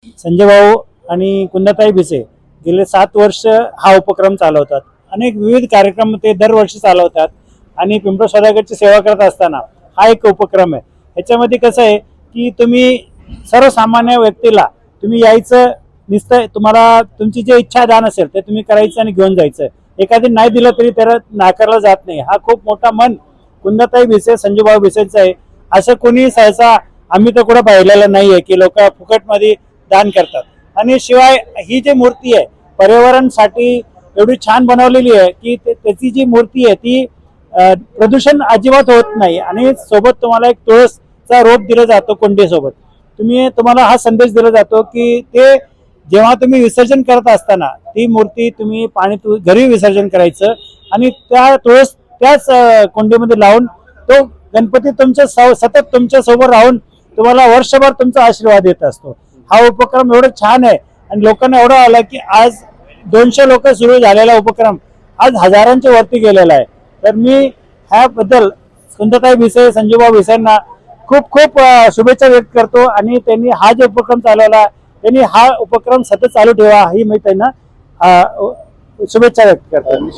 संजय भाऊ आणि कुंदाताई भिसे गेले 7 वर्ष हा उपक्रम चालवतात। अनेक विविध कार्यक्रम ते दरवर्षी चालवतात आणि पिंपळ सौदागरची सेवा करत असताना हा एक उपक्रम आहे। याच्यामध्ये कसं आहे की तुम्ही सर्वसामान्य व्यक्तीला तुम्ही यायचं, नुसतं तुम्हाला तुमची जी इच्छा दान असेल ते तुम्ही करायचं आणि घेऊन जायचं। एखादी नाही दिलं तरी त्याला नाकारला जात नाही। हा खूप मोठा मन कुंदाताई भिसे, संजय भाऊ भिसेंचं आहे। असं कोणी सहसा आम्ही तर कुठे पाहिलेलं नाहीये की लोक फुकटमध्ये दान करतात। आणि शिवाय ही जी मूर्ती आहे पर्यावरणासाठी एवढी छान बनवलेली आहे की त्याची जी मूर्ती आहे ती प्रदूषण अजिबात होत नाही। आणि सोबत तुम्हाला एक तुळसचा रोप दिला जातो कोंडीसोबत। तुम्हाला हा संदेश दिला जातो की ते जेव्हा तुम्ही विसर्जन करत असताना ती मूर्ती तुम्ही पाणी घरी विसर्जन करायचं आणि त्या तुळस त्याच कोंडीमध्ये लावून तो गणपती तुमच्या सतत तुमच्या सोबत राहून तुम्हाला वर्षभर तुमचा आशीर्वाद देत असतो। हा उपक्रम एवढा छान आहे आणि लोकांना एवढं आलं की आज 200 लोक सुरू झालेला उपक्रम आज हजारांच्या वरती गेलेला आहे। तर मी ह्याबद्दल कुंदाताई भिसे, संजय भाऊ भिसेंना खूप खूप शुभेच्छा व्यक्त करतो। आणि त्यांनी हा जो उपक्रम चालवला त्यांनी हा उपक्रम सतत चालू ठेवा ही मी त्यांना शुभेच्छा व्यक्त करतो।